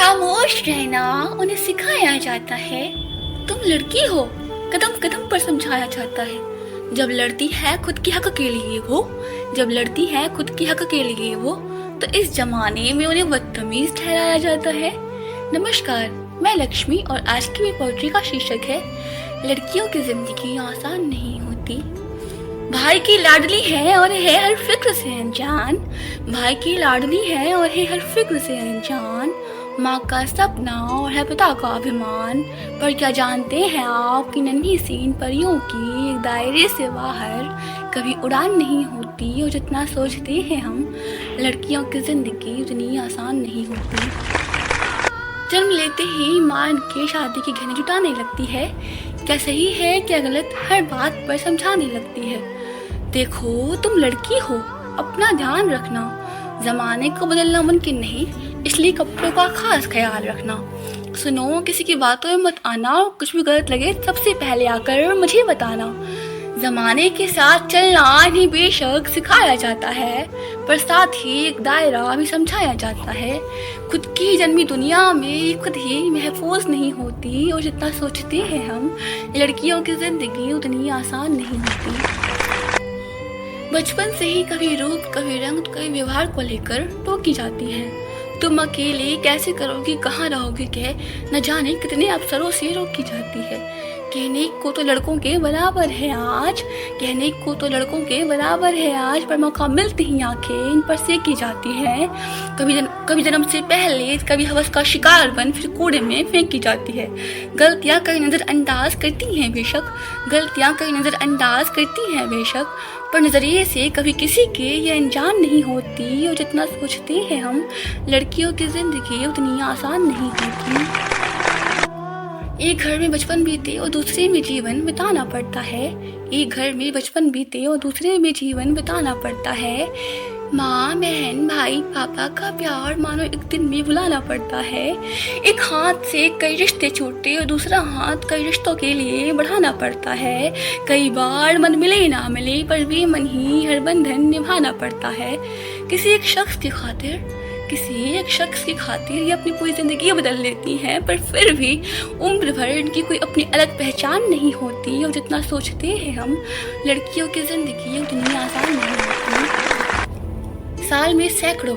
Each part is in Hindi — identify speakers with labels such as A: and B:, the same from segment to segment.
A: खामोश रहना उन्हें सिखाया जाता है। तुम लड़की हो, कदम कदम पर समझाया जाता है। जब लड़ती है खुद के हक के लिए वो, जब लड़ती है खुद के हक के लिए वो, तो इस जमाने में उन्हें बदतमीज ठहराया जाता है। नमस्कार, मैं लक्ष्मी और आज की मेरी पोएट्री का शीर्षक है लड़कियों की जिंदगी आसान नहीं होती। भाई की लाडली है और है हर फिक्र से अनजान, भाई की लाडली है और है हर फिक्र से अनजान। माँ का सपना और है पिता का अभिमान, पर क्या जानते हैं आप कि नन्ही सी इन परियों की एक दायरे से बाहर कभी उड़ान नहीं होती। और जितना सोचते हैं हम, लड़कियों की जिंदगी उतनी आसान नहीं होती। जन्म लेते ही माँ के शादी की गहने जुटाने लगती है। क्या सही है क्या गलत हर बात पर समझाने लगती है। देखो तुम लड़की हो, अपना ध्यान रखना, जमाने को बदलना मुमकिन नहीं, इसलिए कपड़ों का खास ख्याल रखना। सुनो, किसी की बातों में मत आना, कुछ भी गलत लगे सबसे पहले आकर मुझे बताना। जमाने के साथ चलना इन्हें बेशक सिखाया जाता है, पर साथ ही एक दायरा भी समझाया जाता है। खुद की जन्मी दुनिया में खुद ही महफूज नहीं होती, और जितना सोचते हैं हम, लड़कियों की जिंदगी उतनी आसान नहीं होती। बचपन से ही कभी रूप, कभी रंग, कभी व्यवहार को लेकर टोकी जाती है। तुम अकेले कैसे करोगी, कहाँ रहोगे, कह न जाने कितने अवसरों से रोकी जाती है। कहने को तो लड़कों के बराबर है आज, कहने को तो लड़कों के बराबर है आज, पर मौका मिलते ही आंखें इन पर सेकी जाती है। कभी जन्म से पहले, कभी हवस का शिकार बन फिर कूड़े में फेंकी जाती है। गलतियां कहीं नजरअंदाज करती हैं बेशक, गलतियां कहीं नजरअंदाज करती हैं बेशक, पर नजरिए से कभी किसी के ये अनजान नहीं होती। और जितना सोचते हैं हम, लड़कियों की जिंदगी उतनी आसान नहीं होती। एक घर में बचपन बीते और दूसरे में जीवन बिताना पड़ता है। एक घर में बचपन बीते और दूसरे में जीवन बिताना पड़ता है। माँ, बहन, भाई, पापा का प्यार मानो एक दिन में बुलाना पड़ता है। एक हाथ से कई रिश्ते छूटे और दूसरा हाथ कई रिश्तों के लिए बढ़ाना पड़ता है। कई बार मन मिले ना मिले, पर भी मन ही हर बंधन निभाना पड़ता है। किसी एक शख्स की खातिर ये अपनी पूरी जिंदगी बदल लेती हैं, पर फिर भी उम्र भर इनकी कोई अपनी अलग पहचान नहीं होती। और जितना सोचते हैं हम, लड़कियों की जिंदगी उतनी आसान नहीं होती। साल में सैकड़ों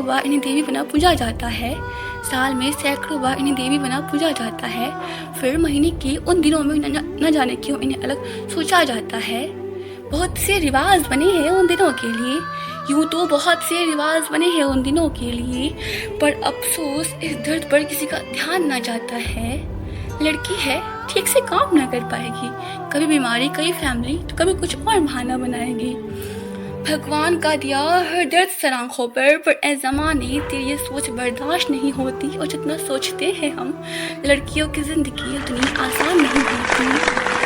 A: बार इन्हें देवी बना पूजा जाता है। साल में सैकड़ों बार इन्हें देवी बना पूजा जाता है। फिर महीने के उन दिनों में न जाने क्यों इन्हें अलग सोचा जाता है। बहुत से रिवाज बने हैं उन दिनों के लिए, यूं तो बहुत से रिवाज बने हैं उन दिनों के लिए, पर अफसोस इस दर्द पर किसी का ध्यान न जाता है। लड़की है, ठीक से काम न कर पाएगी, कभी बीमारी, कभी फैमिली, तो कभी कुछ और बहाना बनाएगी। भगवान का दिया हर दर्द सर आंखों पर ए ज़माने तेरी ये सोच बर्दाश्त नहीं होती। और जितना सोचते हैं हम, लड़कियों की जिंदगी उतनी आसान नहीं होती।